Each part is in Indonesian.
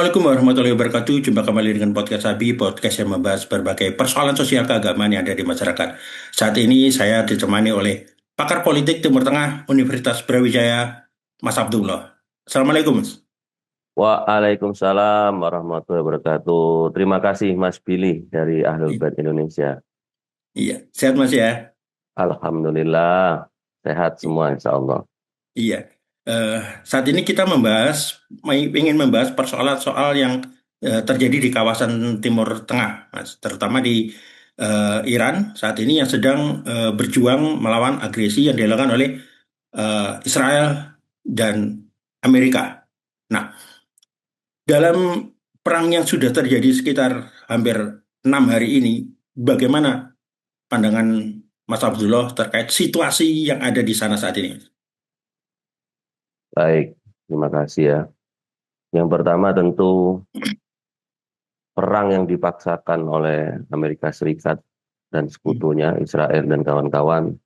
Assalamualaikum warahmatullahi wabarakatuh. Jumpa kembali dengan podcast Sabi, podcast yang membahas berbagai persoalan sosial keagamaan yang ada di masyarakat. Saat ini saya ditemani oleh pakar politik Timur Tengah Universitas Brawijaya, Mas Abdullah. Assalamualaikum, Mas. Waalaikumsalam warahmatullahi wabarakatuh. Terima kasih Mas Billy dari Ahlul I- Bait Indonesia. Iya, sehat Mas ya. Alhamdulillah sehat semua insya Allah. Iya. Eh, Saat ini kita ingin membahas persoalan soal yang terjadi di kawasan Timur Tengah, Mas. Terutama di Iran saat ini yang sedang berjuang melawan agresi yang dilakukan oleh Israel dan Amerika. Nah, dalam perang yang sudah terjadi sekitar hampir 6 hari ini, bagaimana pandangan Mas Abdullah terkait situasi yang ada di sana saat ini? Baik, terima kasih ya. Yang pertama tentu perang yang dipaksakan oleh Amerika Serikat dan sekutunya Israel dan kawan-kawan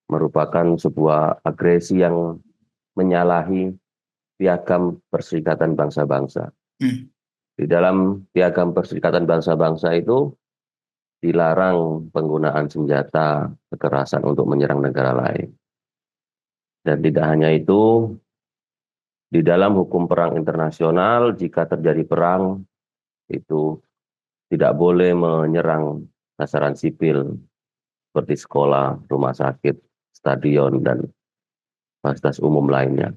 merupakan sebuah agresi yang menyalahi piagam Perserikatan Bangsa-Bangsa. Hmm. Di dalam piagam Perserikatan Bangsa-Bangsa itu dilarang penggunaan senjata kekerasan untuk menyerang negara lain. Dan tidak hanya itu, di dalam hukum perang internasional, jika terjadi perang, itu tidak boleh menyerang sasaran sipil seperti sekolah, rumah sakit, stadion, dan fasilitas umum lainnya.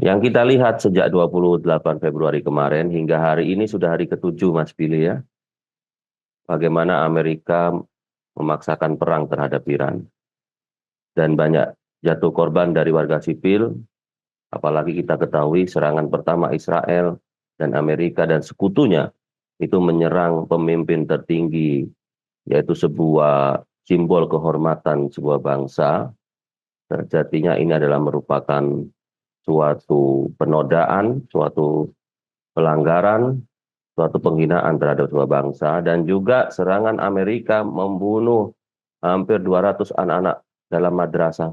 Yang kita lihat sejak 28 Februari kemarin hingga hari ini sudah hari ke-7, Mas Billy ya, bagaimana Amerika memaksakan perang terhadap Iran. Dan banyak jatuh korban dari warga sipil, apalagi kita ketahui serangan pertama Israel dan Amerika dan sekutunya itu menyerang pemimpin tertinggi, yaitu sebuah simbol kehormatan sebuah bangsa. Sejatinya ini adalah merupakan suatu penodaan, suatu pelanggaran, suatu penghinaan terhadap sebuah bangsa, dan juga serangan Amerika membunuh hampir 200 anak-anak dalam madrasah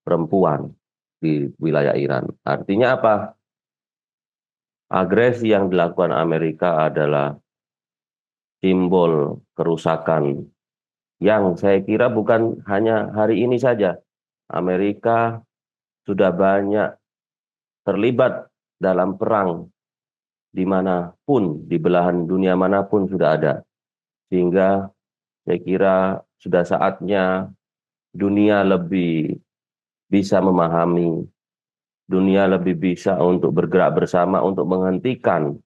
perempuan di wilayah Iran. Artinya apa? Agresi yang dilakukan Amerika adalah simbol kerusakan yang saya kira bukan hanya hari ini saja. Amerika sudah banyak terlibat dalam perang dimanapun, di belahan dunia manapun sudah ada. Sehingga saya kira sudah saatnya dunia lebih bisa memahami, dunia lebih bisa untuk bergerak bersama untuk menghentikan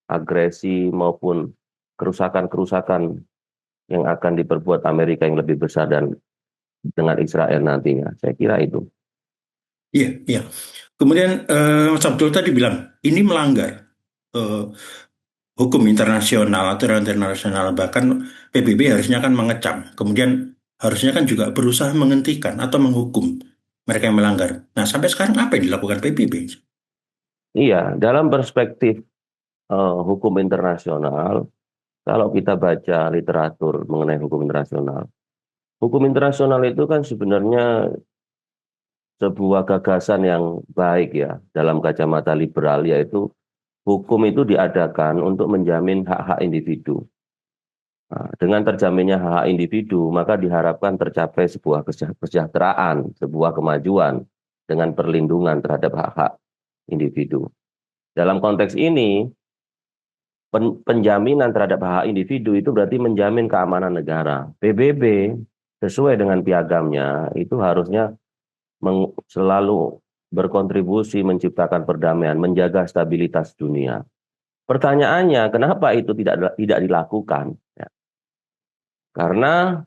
agresi maupun kerusakan-kerusakan yang akan diperbuat Amerika yang lebih besar dan dengan Israel nantinya. Saya kira itu. Iya, iya. Kemudian Mas Abdul tadi bilang ini melanggar eh, hukum internasional, aturan internasional, bahkan PBB harusnya kan mengecam. Kemudian harusnya kan juga berusaha menghentikan atau menghukum mereka yang melanggar. Nah, sampai sekarang apa yang dilakukan PBB? Iya, dalam perspektif hukum internasional, kalau kita baca literatur mengenai hukum internasional itu kan sebenarnya sebuah gagasan yang baik ya dalam kacamata liberal, yaitu hukum itu diadakan untuk menjamin hak-hak individu. Nah, dengan terjaminnya hak-hak individu, maka diharapkan tercapai sebuah kesejahteraan, sebuah kemajuan dengan perlindungan terhadap hak-hak individu. Dalam konteks ini, penjaminan terhadap hak individu itu berarti menjamin keamanan negara. PBB sesuai dengan piagamnya itu harusnya selalu berkontribusi menciptakan perdamaian, menjaga stabilitas dunia. Pertanyaannya, kenapa itu tidak dilakukan? Ya, karena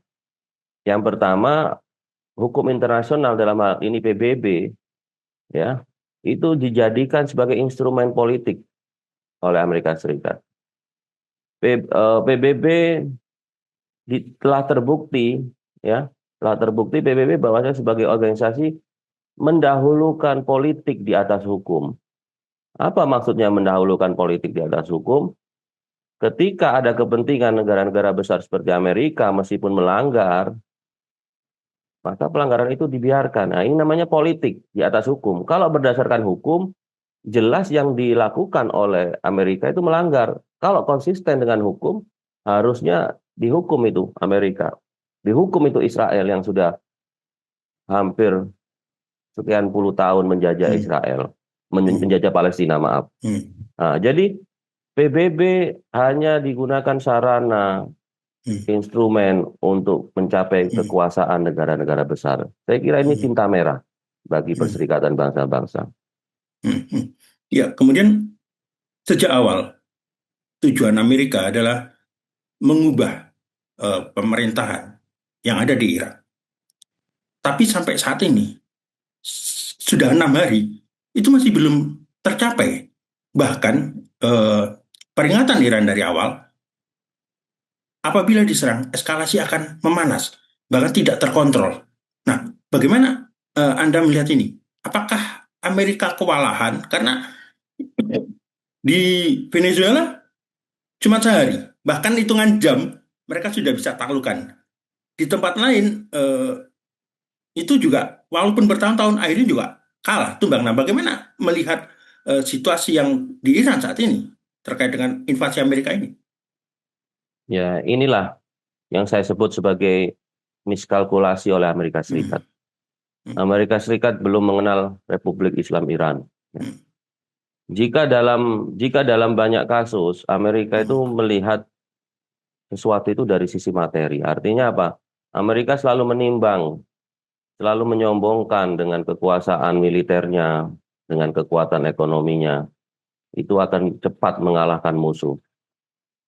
yang pertama, hukum internasional dalam hal ini PBB, ya, itu dijadikan sebagai instrumen politik oleh Amerika Serikat. PBB telah terbukti, ya, telah terbukti PBB bahwasanya sebagai organisasi mendahulukan politik di atas hukum. Apa maksudnya mendahulukan politik di atas hukum? Ketika ada kepentingan negara-negara besar seperti Amerika meskipun melanggar, maka pelanggaran itu dibiarkan. Nah, ini namanya politik di atas hukum. Kalau berdasarkan hukum, jelas yang dilakukan oleh Amerika itu melanggar. Kalau konsisten dengan hukum, harusnya dihukum itu Amerika. Dihukum itu Israel yang sudah hampir sekian puluh tahun menjajah Hmm, Israel, hmm, menjajah Palestina, maaf. hmm, Nah, jadi PBB hanya digunakan sarana hmm, instrumen untuk mencapai hmm, kekuasaan negara-negara besar. Saya kira ini hmm, tinta merah bagi hmm, Perserikatan Bangsa-Bangsa. hmm, hmm. Ya, kemudian sejak awal tujuan Amerika adalah mengubah pemerintahan yang ada di Irak. Tapi sampai saat ini sudah 6 hari itu masih belum tercapai. Bahkan eh, peringatan Iran dari awal, apabila diserang, eskalasi akan memanas, bahkan tidak terkontrol. Nah, bagaimana Anda melihat ini? Apakah Amerika kewalahan? Karena di Venezuela cuma sehari, bahkan hitungan jam mereka sudah bisa taklukan. Di tempat lain itu juga, walaupun bertahun-tahun akhirnya juga kalah, tumbang. Nah, bagaimana melihat situasi yang di Iran saat ini terkait dengan invasi Amerika ini? Ya, inilah yang saya sebut sebagai miskalkulasi oleh Amerika Hmm, Serikat. hmm, Amerika Serikat belum mengenal Republik Islam Iran. Ya. hmm, Jika dalam banyak kasus Amerika itu hmm, melihat sesuatu itu dari sisi materi. Artinya apa? Amerika selalu menimbang, selalu menyombongkan dengan kekuasaan militernya, dengan kekuatan ekonominya. Itu akan cepat mengalahkan musuh.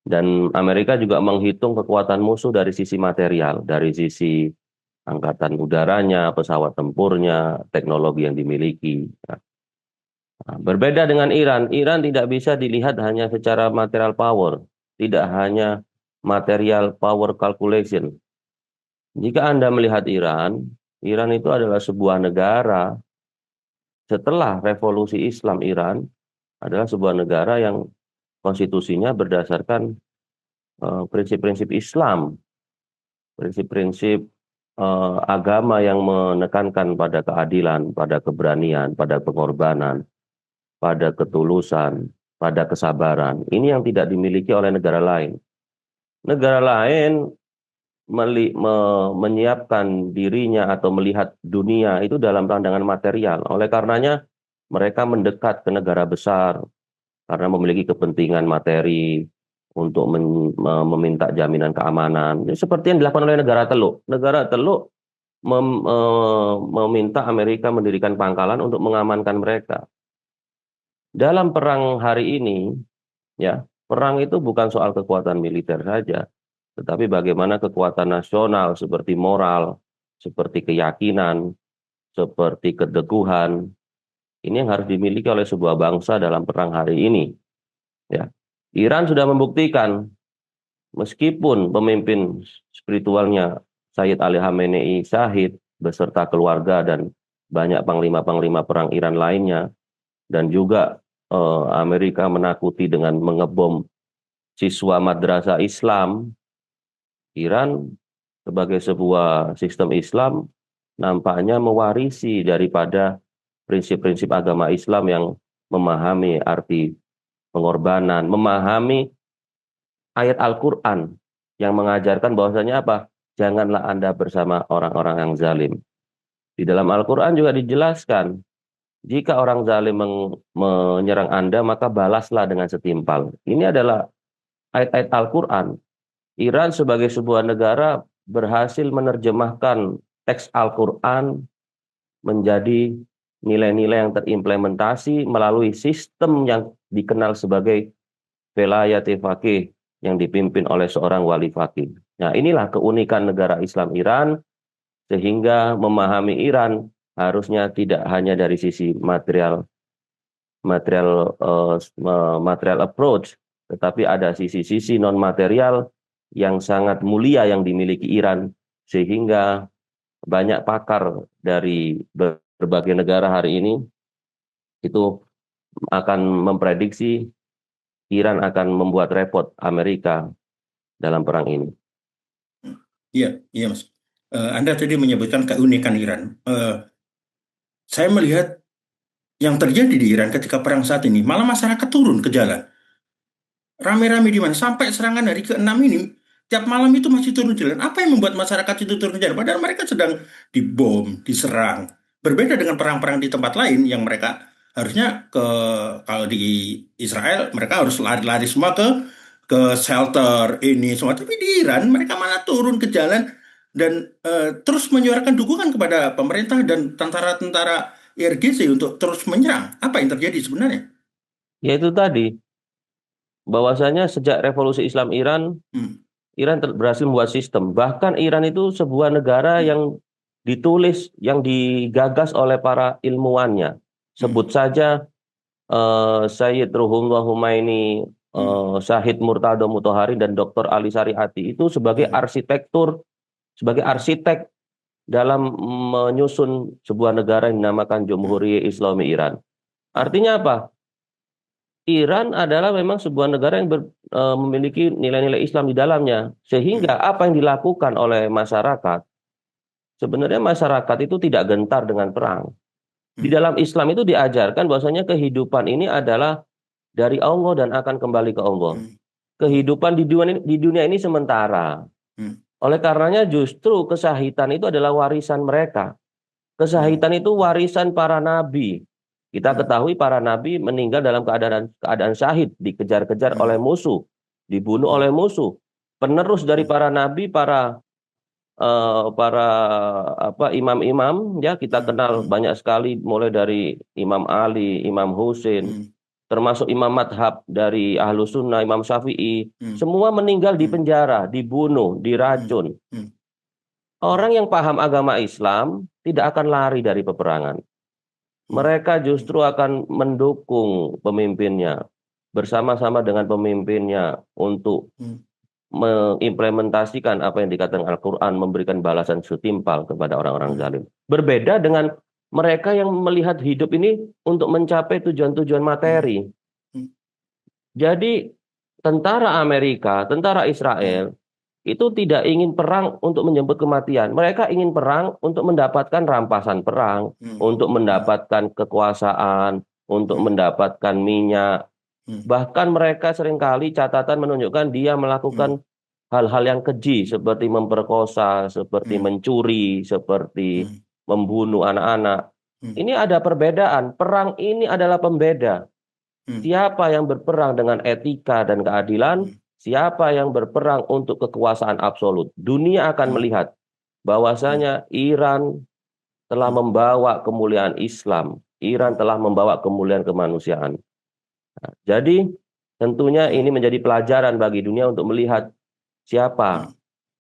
Dan Amerika juga menghitung kekuatan musuh dari sisi material, dari sisi angkatan udaranya, pesawat tempurnya, teknologi yang dimiliki. Nah, berbeda dengan Iran, Iran tidak bisa dilihat hanya secara material power, tidak hanya material power calculation. Jika Anda melihat Iran, Iran itu adalah sebuah negara setelah revolusi Islam. Iran adalah sebuah negara yang konstitusinya berdasarkan prinsip-prinsip Islam, prinsip-prinsip agama yang menekankan pada keadilan, pada keberanian, pada pengorbanan, pada ketulusan, pada kesabaran. Ini yang tidak dimiliki oleh negara lain. Negara lain menyiapkan dirinya atau melihat dunia itu dalam pandangan material. Oleh karenanya, mereka mendekat ke negara besar karena memiliki kepentingan materi untuk meminta jaminan keamanan. Ini seperti yang dilakukan oleh negara Teluk. Negara Teluk meminta Amerika mendirikan pangkalan untuk mengamankan mereka. Dalam perang hari ini, ya, perang itu bukan soal kekuatan militer saja, tetapi bagaimana kekuatan nasional seperti moral, seperti keyakinan, seperti keteguhan, ini yang harus dimiliki oleh sebuah bangsa dalam perang hari ini. Ya, Iran sudah membuktikan, meskipun pemimpin spiritualnya Sayyid Ali Khamenei syahid beserta keluarga dan banyak panglima-panglima perang Iran lainnya, dan juga Amerika menakuti dengan mengebom siswa madrasah Islam. Iran sebagai sebuah sistem Islam nampaknya mewarisi daripada prinsip-prinsip agama Islam yang memahami arti pengorbanan, memahami ayat Al-Quran yang mengajarkan bahwasanya apa? Janganlah Anda bersama orang-orang yang zalim. Di dalam Al-Quran juga dijelaskan, jika orang zalim menyerang Anda, maka balaslah dengan setimpal. Ini adalah ayat-ayat Al-Quran. Iran sebagai sebuah negara berhasil menerjemahkan teks Al-Quran menjadi nilai-nilai yang terimplementasi melalui sistem yang dikenal sebagai velayat faqih yang dipimpin oleh seorang wali faqih. Nah, inilah keunikan negara Islam Iran, sehingga memahami Iran harusnya tidak hanya dari sisi material material material approach, tetapi ada sisi-sisi non material yang sangat mulia yang dimiliki Iran, sehingga banyak pakar dari berbagai negara hari ini itu akan memprediksi Iran akan membuat repot Amerika dalam perang ini. Iya, iya Mas. Anda tadi menyebutkan keunikan Iran. Saya melihat yang terjadi di Iran ketika perang saat ini, malah masyarakat turun ke jalan. Rame-rame di mana? Sampai serangan hari ke-6 ini, tiap malam itu masih turun jalan. Apa yang membuat masyarakat itu turun jalan? Padahal mereka sedang dibom, diserang. Berbeda dengan perang-perang di tempat lain yang mereka harusnya kalau di Israel mereka harus lari-lari semua ke shelter ini semua. Tapi di Iran mereka malah turun ke jalan dan terus menyuarakan dukungan kepada pemerintah dan tentara-tentara IRGC untuk terus menyerang. Apa yang terjadi sebenarnya? Yaitu tadi, bahwasanya sejak revolusi Islam Iran, Hmm, Berhasil membuat sistem. Bahkan Iran itu sebuah negara hmm, yang ditulis, yang digagas oleh para ilmuwannya. hmm, Sebut saja Sayyid Ruhullah Humaini, hmm, Syahid Murtado Mutahari, dan Dr. Ali Syariati itu hmm, sebagai arsitek dalam menyusun sebuah negara yang dinamakan hmm. Jumhuriyah Islami Iran. Hmm, Artinya apa? Iran adalah memang sebuah negara yang memiliki nilai-nilai Islam di dalamnya. Sehingga hmm, apa yang dilakukan oleh masyarakat, sebenarnya masyarakat itu tidak gentar dengan perang. Di hmm, dalam Islam itu diajarkan bahwasanya kehidupan ini adalah dari Allah dan akan kembali ke Allah. hmm, hmm, Kehidupan di dunia ini sementara. hmm, Oleh karenanya justru kesahitan itu adalah warisan mereka. hmm, Kesahitan itu warisan para nabi. Kita hmm, ketahui para nabi meninggal dalam keadaan syahid, dikejar-kejar oleh hmm, musuh, dibunuh hmm, oleh musuh. Penerus dari hmm, para nabi, para apa imam-imam, ya kita hmm, kenal hmm, banyak sekali, mulai dari Imam Ali, Imam Husain, hmm, termasuk imam madhab dari Ahlu Sunnah, Imam Syafi'i, hmm, semua meninggal di hmm, penjara, dibunuh, hmm, diracun. hmm, Orang yang paham agama Islam tidak akan lari dari peperangan. hmm, Mereka justru akan mendukung pemimpinnya, bersama-sama dengan pemimpinnya untuk hmm, mengimplementasikan apa yang dikatakan Al-Quran, memberikan balasan setimpal kepada orang-orang hmm, zalim. Berbeda dengan mereka yang melihat hidup ini untuk mencapai tujuan-tujuan hmm, materi. hmm, Jadi tentara Amerika, tentara hmm, Israel itu tidak ingin perang untuk menjemput kematian. Mereka ingin perang untuk mendapatkan rampasan perang, hmm, untuk hmm, mendapatkan kekuasaan, untuk hmm, mendapatkan minyak. hmm, Bahkan mereka seringkali catatan menunjukkan dia hmm, melakukan hal-hal yang keji seperti memperkosa, seperti hmm, mencuri, seperti hmm, membunuh anak-anak. hmm, Ini ada perbedaan. Perang ini adalah pembeda. hmm, Siapa yang berperang dengan etika dan keadilan, hmm, siapa yang berperang untuk kekuasaan absolut. Dunia akan hmm, melihat hmm, bahwasanya Iran telah hmm, membawa kemuliaan Islam. Iran telah membawa kemuliaan kemanusiaan. Jadi tentunya hmm, ini menjadi pelajaran bagi dunia untuk melihat hmm, siapa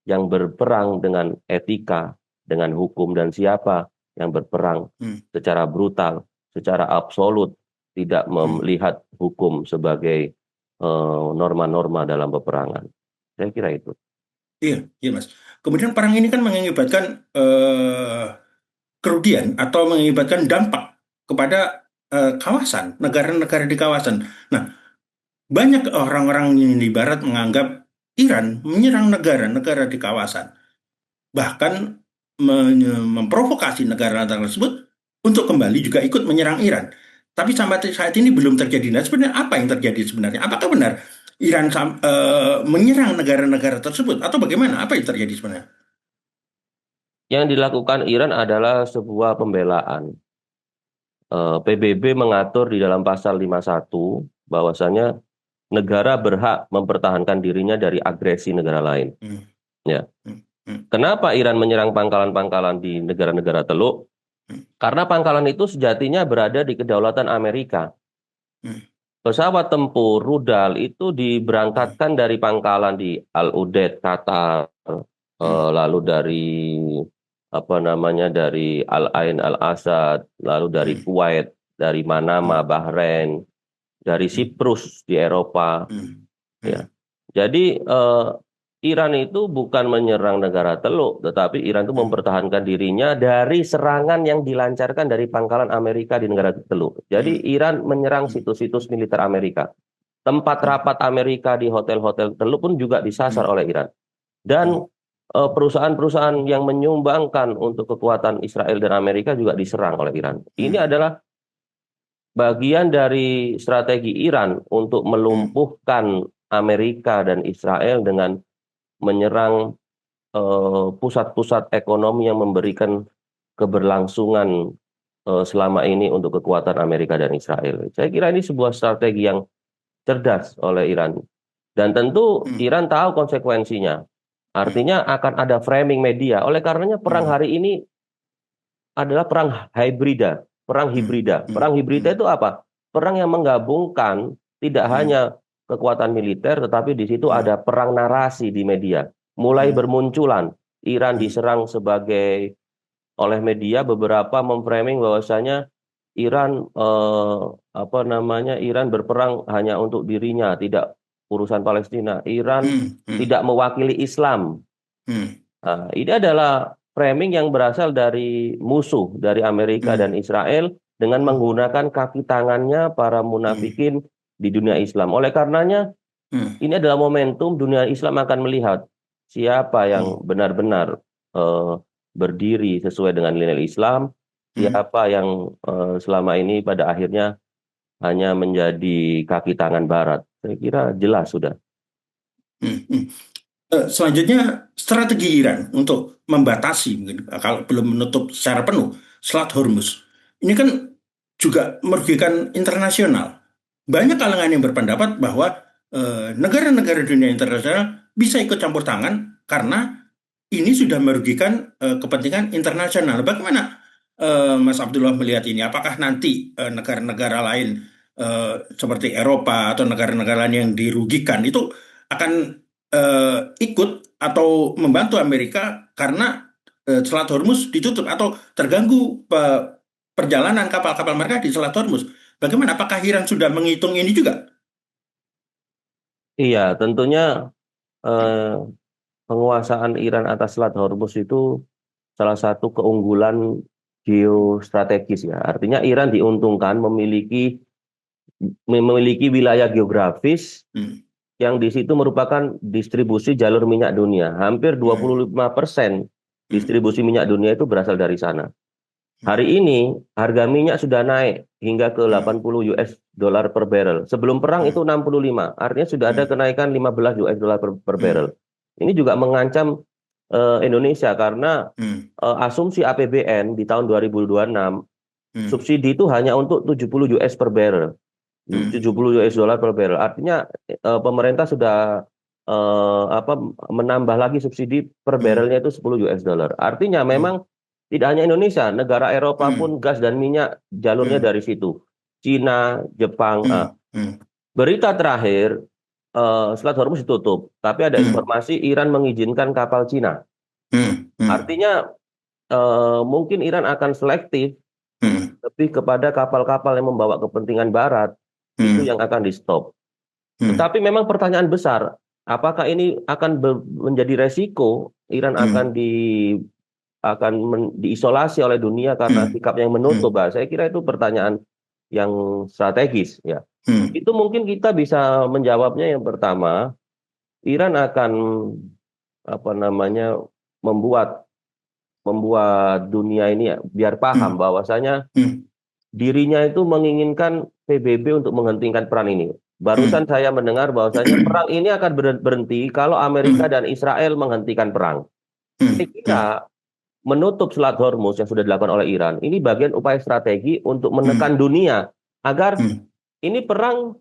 yang berperang dengan etika, dengan hukum, dan siapa yang berperang hmm, secara brutal, secara absolut, tidak hmm. melihat hukum sebagai norma-norma dalam peperangan. Saya kira itu. Iya, iya Mas. Kemudian perang ini kan mengakibatkan kerugian atau mengakibatkan dampak kepada kawasan, negara-negara di kawasan. Nah, banyak orang-orang di Barat menganggap Iran menyerang negara-negara di kawasan, bahkan memprovokasi negara-negara tersebut untuk kembali juga ikut menyerang Iran. Tapi sampai saat ini belum terjadi. Nah, sebenarnya apa yang terjadi sebenarnya? Apakah benar Iran menyerang negara-negara tersebut atau bagaimana? Apa yang terjadi sebenarnya? Yang dilakukan Iran adalah sebuah pembelaan. PBB mengatur di dalam pasal 51 bahwasanya negara berhak mempertahankan dirinya dari agresi negara lain. Hmm, Ya. hmm, hmm, Kenapa Iran menyerang pangkalan-pangkalan di negara-negara Teluk? hmm, Karena pangkalan itu sejatinya berada di kedaulatan Amerika. hmm, Pesawat tempur rudal itu hmm, diberangkatkan dari pangkalan di Al Udeid, Qatar, hmm, lalu dari apa namanya dari Al Ain Al Asad, lalu dari hmm, Kuwait, dari Manama, hmm, Bahrain, dari hmm, Siprus di Eropa. hmm, Ya, hmm, jadi Iran itu bukan menyerang negara Teluk, tetapi Iran itu hmm, mempertahankan dirinya dari serangan yang dilancarkan dari pangkalan Amerika di negara Teluk. Jadi hmm, Iran menyerang hmm, situs-situs militer Amerika. Tempat hmm, rapat Amerika di hotel-hotel Teluk pun juga disasar hmm, oleh Iran. Dan hmm, perusahaan-perusahaan yang menyumbangkan untuk kekuatan Israel dan Amerika juga diserang oleh Iran. Ini hmm, adalah bagian dari strategi Iran untuk Hmm. melumpuhkan Amerika dan Israel dengan menyerang pusat-pusat ekonomi yang memberikan keberlangsungan selama ini untuk kekuatan Amerika dan Israel. Saya kira ini sebuah strategi yang cerdas oleh Iran. Dan tentu Hmm. Iran tahu konsekuensinya. Hmm. Artinya akan ada framing media. Oleh karenanya perang Hmm. hari ini adalah perang hibrida. Perang Hmm. hibrida. Hmm. Perang hibrida Hmm. itu apa? Perang yang menggabungkan tidak Hmm. hanya kekuatan militer, tetapi di situ Hmm. ada perang narasi di media. Mulai Hmm. bermunculan Iran Hmm. diserang sebagai oleh media beberapa memframing bahwasanya Iran apa namanya Iran berperang hanya untuk dirinya, tidak urusan Palestina. Iran Hmm. Hmm. tidak mewakili Islam. Hmm. Nah, ini adalah framing yang berasal dari musuh dari Amerika dan Hmm. Israel dengan Hmm. menggunakan kaki tangannya para Hmm. munafikin di dunia Islam. Oleh karenanya, Hmm. ini adalah momentum dunia Islam akan melihat siapa Hmm. yang benar-benar eh, berdiri sesuai dengan nilai Islam, Hmm. siapa yang selama ini pada akhirnya hanya menjadi kaki tangan Barat. Saya kira jelas sudah. Hmm. Hmm. Selanjutnya strategi Iran untuk membatasi mungkin kalau belum menutup secara penuh Selat Hormuz. Ini kan juga merugikan internasional. Banyak kalangan yang berpendapat bahwa negara-negara dunia internasional bisa ikut campur tangan karena ini sudah merugikan kepentingan internasional. Bagaimana Mas Abdullah melihat ini? Apakah nanti negara-negara lain seperti Eropa atau negara-negara lain yang dirugikan itu akan ikut atau membantu Amerika karena Selat Hormuz ditutup atau terganggu perjalanan kapal-kapal mereka di Selat Hormuz? Bagaimana? Apakah Iran sudah menghitung ini juga? Iya, tentunya eh, penguasaan Iran atas Selat Hormuz itu salah satu keunggulan geostrategis ya. Artinya Iran diuntungkan memiliki wilayah geografis Hmm. yang di situ merupakan distribusi jalur minyak dunia. Hampir Hmm. 25% Hmm. distribusi minyak dunia itu berasal dari sana. Hmm. Hari ini harga minyak sudah naik hingga ke Hmm. 80 US dollar per barrel. Sebelum perang itu Hmm. 65, artinya sudah ada Hmm. kenaikan 15 US dollar per barrel. Hmm. Ini juga mengancam Indonesia karena Hmm. asumsi APBN di tahun 2026 Hmm. subsidi itu hanya untuk 70 US per barrel. Hmm. 70 US dollar per barrel. Artinya pemerintah sudah apa menambah lagi subsidi per Hmm. barrelnya itu 10 US dollar. Artinya Hmm. memang tidak hanya Indonesia, negara Eropa Hmm. pun gas dan minyak jalurnya Hmm. dari situ. Cina, Jepang. Hmm. Hmm. Berita terakhir, Selat Hormuz ditutup, tapi ada Hmm. informasi Iran mengizinkan kapal Cina. Hmm. Hmm. Artinya mungkin Iran akan selektif Hmm. lebih kepada kapal-kapal yang membawa kepentingan Barat, itu Hmm. yang akan di stop. Hmm. Tetapi memang pertanyaan besar, apakah ini akan menjadi resiko Iran Hmm. diisolasi oleh dunia karena Hmm. sikap yang menutup? Hmm. Bah, saya kira itu pertanyaan yang strategis ya. Hmm. Itu mungkin kita bisa menjawabnya yang pertama, Iran akan apa namanya membuat membuat dunia ini ya, biar paham Hmm. bahwasanya Hmm. dirinya itu menginginkan PBB untuk menghentikan perang ini. Barusan Hmm. saya mendengar bahwasanya perang ini akan berhenti kalau Amerika Hmm. dan Israel menghentikan perang. Saya Hmm. kira menutup Selat Hormuz yang sudah dilakukan oleh Iran ini bagian upaya strategi untuk Hmm. menekan dunia agar Hmm. ini perang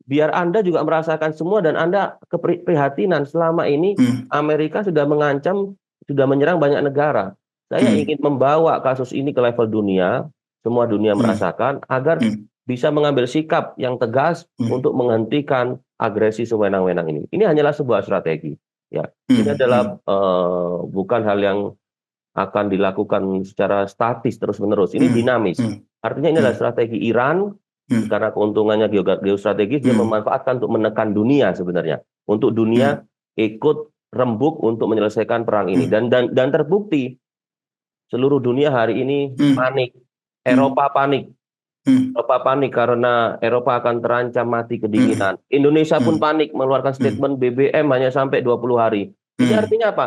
biar Anda juga merasakan semua dan Anda keprihatinan selama ini Hmm. Amerika sudah mengancam, sudah menyerang banyak negara. Saya Hmm. ingin membawa kasus ini ke level dunia, semua dunia Hmm. merasakan agar Hmm. bisa mengambil sikap yang tegas Hmm. untuk menghentikan agresi sewenang-wenang ini. Ini hanyalah sebuah strategi. Ya, ini Hmm. adalah Hmm. bukan hal yang akan dilakukan secara statis terus-menerus. Ini Hmm. dinamis. Hmm. Artinya ini adalah Hmm. strategi Iran Hmm. karena keuntungannya geostrategis dia Hmm. memanfaatkan untuk menekan dunia sebenarnya. Untuk dunia Hmm. ikut rembuk untuk menyelesaikan perang ini Hmm. dan terbukti seluruh dunia hari ini Hmm. panik. Hmm. Eropa panik. Hmm. Eropa panik karena Eropa akan terancam mati Hmm. kedinginan. Indonesia pun Hmm. panik mengeluarkan Hmm. statement BBM hanya sampai 20 hari. Ini Hmm. artinya apa?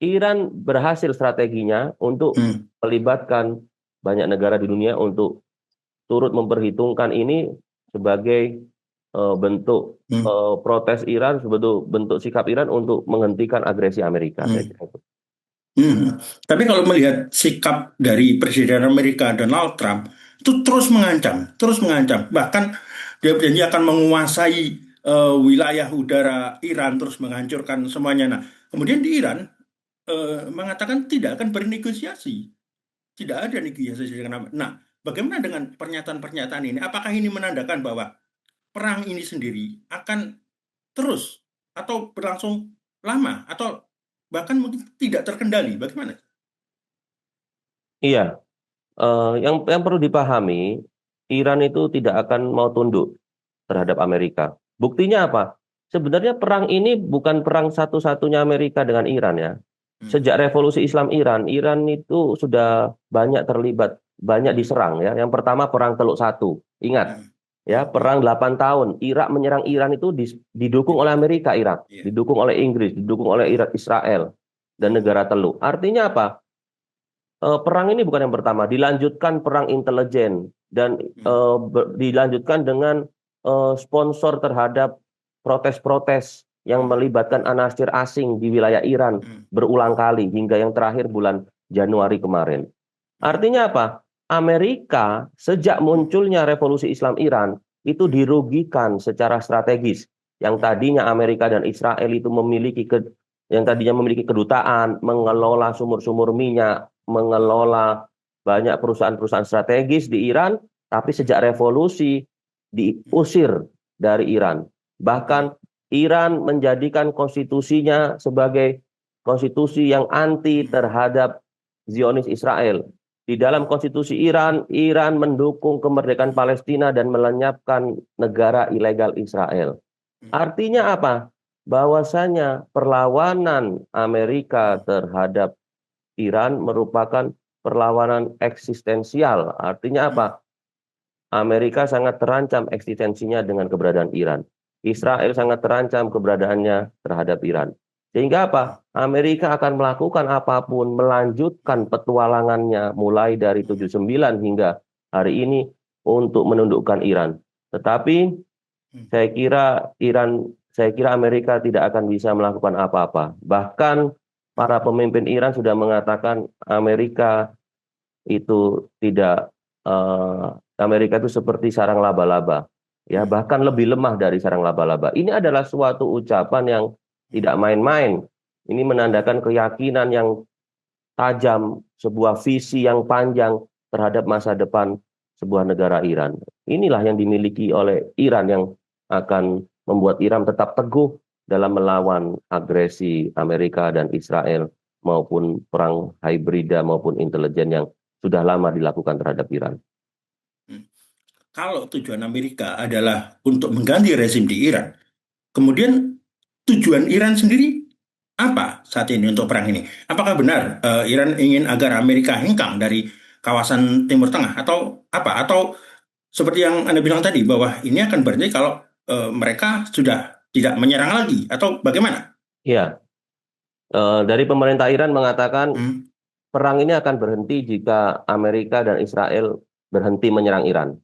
Iran berhasil strateginya untuk Hmm. melibatkan banyak negara di dunia untuk turut memperhitungkan ini sebagai bentuk Hmm. protes Iran, sebagai bentuk sikap Iran untuk menghentikan agresi Amerika. Saya Hmm. kira itu. Hmm. Tapi kalau melihat sikap dari Presiden Amerika Donald Trump itu terus mengancam, bahkan dia berjanji akan menguasai wilayah udara Iran, terus menghancurkan semuanya. Nah, kemudian di Iran mengatakan tidak akan bernegosiasi, tidak ada negosiasi dengan. Nah, bagaimana dengan pernyataan-pernyataan ini? Apakah ini menandakan bahwa perang ini sendiri akan terus atau berlangsung lama atau bahkan mungkin tidak terkendali? Bagaimana? Iya, yang perlu dipahami, Iran itu tidak akan mau tunduk terhadap Amerika. Buktinya apa? Sebenarnya perang ini bukan perang satu-satunya Amerika dengan Iran ya. Hmm. Sejak revolusi Islam Iran, Iran itu sudah banyak terlibat, banyak diserang ya. Yang pertama perang Teluk Satu. Ingat Hmm. ya, Hmm. Hmm. perang 8 tahun. Irak menyerang Iran itu didukung oleh Amerika, Irak, Iya. didukung oleh Inggris, didukung oleh Hmm. Israel dan Hmm. negara Teluk. Artinya apa? Perang ini bukan yang pertama, dilanjutkan perang intelijen dan Hmm. dilanjutkan dengan sponsor terhadap protes-protes yang Hmm. melibatkan anasir asing di wilayah Iran Hmm. berulang kali hingga yang terakhir bulan Januari kemarin. Hmm. Artinya apa? Amerika sejak Hmm. munculnya revolusi Islam Iran itu Hmm. dirugikan secara strategis. Yang Hmm. tadinya Amerika dan Israel itu yang tadinya memiliki kedutaan, mengelola sumur-sumur minyak, Hmm. mengelola banyak perusahaan-perusahaan strategis di Iran, tapi Hmm. sejak revolusi Hmm. diusir dari Iran. Hmm. Bahkan Iran menjadikan konstitusinya sebagai konstitusi yang anti Hmm. terhadap Zionis Israel. Di dalam konstitusi Iran, Iran mendukung kemerdekaan Palestina dan melenyapkan negara ilegal Israel. Hmm. Artinya apa? Bahwasanya perlawanan Amerika Hmm. terhadap Iran merupakan perlawanan eksistensial. Artinya Hmm. apa? Amerika sangat terancam eksistensinya dengan keberadaan Iran. Israel sangat terancam keberadaannya terhadap Iran. Sehingga Hmm. apa? Amerika akan melakukan apapun, melanjutkan petualangannya mulai dari 79 hingga hari ini untuk menundukkan Iran. Tetapi Hmm. saya kira Amerika tidak akan bisa melakukan apa-apa. Bahkan para pemimpin Iran sudah mengatakan itu tidak eh, Amerika itu seperti sarang laba-laba, ya Hmm. bahkan lebih lemah dari sarang laba-laba. Ini adalah suatu ucapan yang tidak main-main. Ini menandakan keyakinan yang tajam, sebuah visi yang panjang terhadap masa depan sebuah negara Iran. Inilah yang dimiliki oleh Iran yang akan membuat Iran tetap teguh dalam melawan agresi Amerika dan Israel maupun perang hibrida maupun intelijen yang sudah lama dilakukan terhadap Iran. Hmm. Kalau tujuan Amerika adalah untuk mengganti rezim di Iran, kemudian tujuan Iran sendiri apa saat ini untuk perang ini? Apakah benar Iran ingin agar Amerika hengkang dari kawasan Timur Tengah atau apa? Atau seperti yang Anda bilang tadi bahwa ini akan berhenti kalau mereka sudah tidak menyerang lagi atau bagaimana? Ya, dari pemerintah Iran mengatakan Hmm. perang ini akan berhenti jika Amerika dan Israel berhenti menyerang Iran.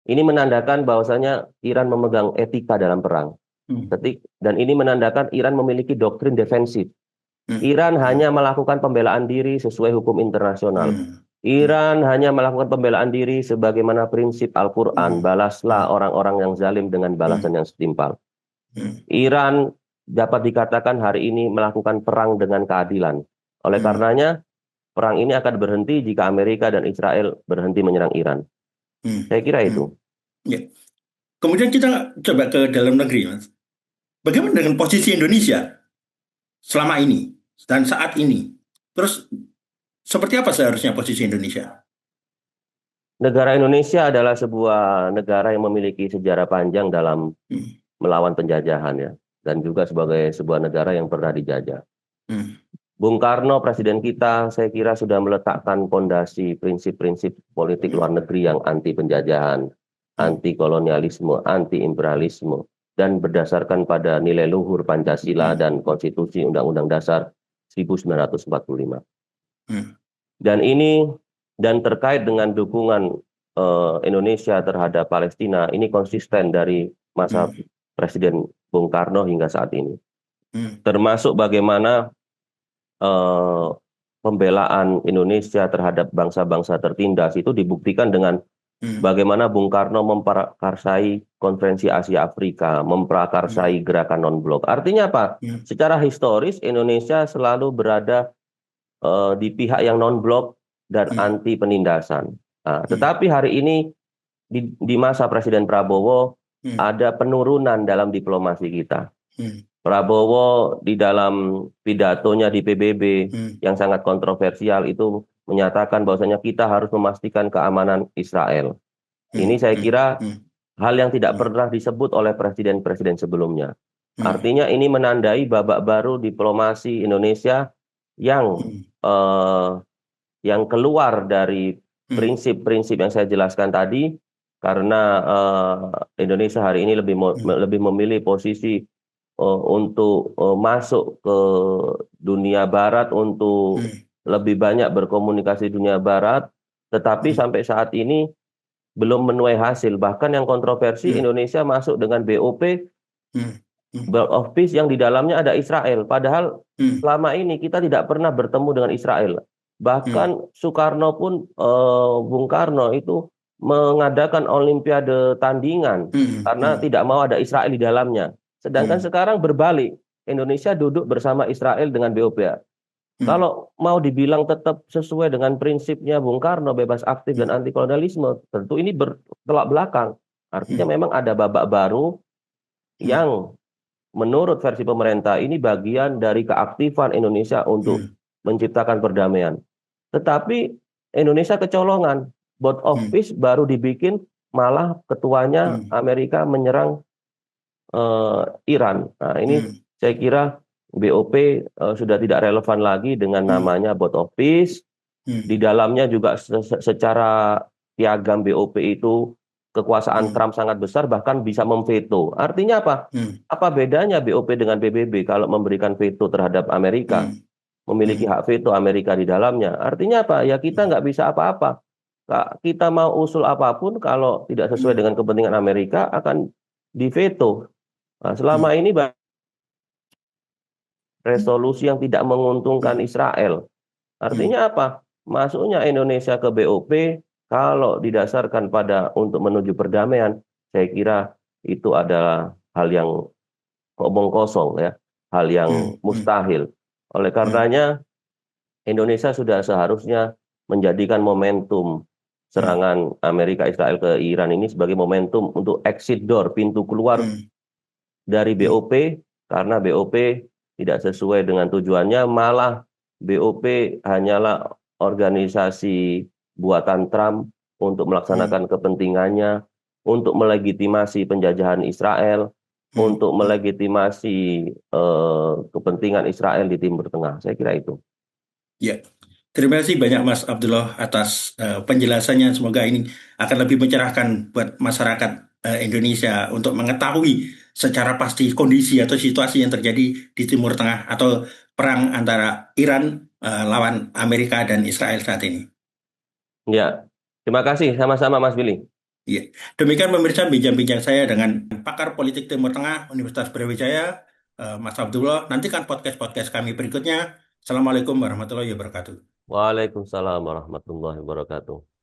Ini menandakan bahwasanya Iran memegang etika dalam perang. Hmm. Dan ini menandakan Iran memiliki doktrin defensif. Hmm. Iran Hmm. hanya melakukan pembelaan diri sesuai hukum internasional. Hmm. Hmm. Iran hanya melakukan pembelaan diri sebagaimana prinsip Al-Quran, Hmm. balaslah Hmm. orang-orang yang zalim dengan balasan Hmm. yang setimpal. Hmm. Iran dapat dikatakan hari ini melakukan perang dengan keadilan. Oleh Hmm. karenanya, perang ini akan berhenti jika Amerika dan Israel berhenti menyerang Iran. Hmm. Saya kira Hmm. itu. Ya. Kemudian kita coba ke dalam negeri, Mas. Bagaimana dengan posisi Indonesia selama ini dan saat ini? Terus seperti apa seharusnya posisi Indonesia? Negara Indonesia adalah sebuah negara yang memiliki sejarah panjang dalam Hmm. melawan penjajahan ya, dan juga sebagai sebuah negara yang pernah dijajah. Hmm. Bung Karno, presiden kita, saya kira sudah meletakkan fondasi prinsip-prinsip politik luar negeri yang anti penjajahan, Hmm. anti kolonialisme, anti imperialisme, dan berdasarkan pada nilai luhur Pancasila Hmm. dan Konstitusi Undang-Undang Dasar 1945. Hmm. Dan ini dan terkait dengan dukungan Indonesia terhadap Palestina ini konsisten dari masa hmm, Presiden Bung Karno hingga saat ini. hmm, Termasuk bagaimana eh, pembelaan Indonesia terhadap bangsa-bangsa tertindas itu dibuktikan dengan hmm, bagaimana Bung Karno memprakarsai Konferensi Asia Afrika, hmm, memprakarsai gerakan non-blok. Artinya apa? hmm, Secara historis Indonesia selalu berada di pihak yang non-blok dan hmm, anti penindasan. Nah, hmm, tetapi hari ini di masa Presiden Prabowo hmm, ada penurunan dalam diplomasi kita. hmm, Prabowo di dalam pidatonya di PBB hmm, yang sangat kontroversial itu menyatakan bahwasanya kita harus memastikan keamanan Israel. hmm, Ini saya hmm, kira hmm, hal yang tidak hmm, pernah disebut oleh presiden-presiden sebelumnya. hmm, Artinya ini menandai babak baru diplomasi Indonesia yang hmm, eh, yang keluar dari hmm, prinsip-prinsip yang saya jelaskan tadi, karena Indonesia hari ini hmm, lebih memilih posisi untuk masuk ke dunia Barat, untuk hmm, lebih banyak berkomunikasi dunia Barat, tetapi hmm, sampai saat ini belum menuai hasil. Bahkan yang kontroversi hmm, Indonesia masuk dengan BOP, hmm, hmm, World of Peace, yang di dalamnya ada Israel. Padahal hmm, selama ini kita tidak pernah bertemu dengan Israel. hmm, Bahkan Soekarno pun, Bung Karno itu mengadakan Olimpiade tandingan hmm, karena hmm, tidak mau ada Israel di dalamnya. Sedangkan hmm, sekarang berbalik, Indonesia duduk bersama Israel dengan BOP. hmm, Kalau mau dibilang tetap sesuai dengan prinsipnya Bung Karno, bebas aktif dan hmm, anti kolonialisme, tentu ini bertolak belakang. Artinya hmm, memang ada babak baru hmm, yang menurut versi pemerintah ini bagian dari keaktifan Indonesia untuk hmm, menciptakan perdamaian. Tetapi Indonesia kecolongan. Board of hmm, Peace baru dibikin, malah ketuanya hmm, Amerika menyerang Iran. Nah, ini hmm, saya kira BOP sudah tidak relevan lagi dengan hmm, namanya Board of Peace. Di hmm, dalamnya juga secara piagam BOP itu kekuasaan hmm, Trump sangat besar, bahkan bisa memveto. Artinya apa? hmm, Apa bedanya BOP dengan PBB kalau memberikan veto terhadap Amerika, hmm, memiliki hmm, hak veto Amerika di dalamnya? Artinya apa? Ya kita hmm, nggak bisa apa-apa. Kita mau usul apapun kalau tidak sesuai hmm, dengan kepentingan Amerika akan diveto. Nah, selama hmm, ini resolusi yang tidak menguntungkan hmm, Israel. hmm, Artinya apa? Masuknya Indonesia ke BOP kalau didasarkan pada untuk menuju perdamaian, saya kira itu adalah hal yang omong kosong ya, hal yang hmm, hmm, mustahil. Oleh hmm, karenanya Indonesia sudah seharusnya menjadikan momentum hmm, serangan Amerika Israel ke Iran ini sebagai momentum untuk exit door, pintu keluar hmm, dari hmm, BOP, karena BOP tidak sesuai dengan tujuannya, malah BOP hanyalah organisasi buatan Trump untuk hmm, melaksanakan kepentingannya, untuk melegitimasi penjajahan Israel, hmm, untuk hmm. melegitimasi kepentingan Israel di Timur Tengah. Saya kira itu. Ya, terima kasih banyak Mas Abdullah atas penjelasannya. Semoga ini akan lebih mencerahkan buat masyarakat Indonesia untuk mengetahui secara pasti kondisi atau situasi yang terjadi di Timur Tengah atau perang antara Iran lawan Amerika dan Israel saat ini. Ya, terima kasih sama-sama Mas Billy. Ya, demikian pemirsa bincang-bincang saya dengan pakar politik Timur Tengah Universitas Brawijaya, Mas Abdullah. Nantikan podcast-podcast kami berikutnya. Assalamualaikum warahmatullahi wabarakatuh. Waalaikumsalam warahmatullahi wabarakatuh.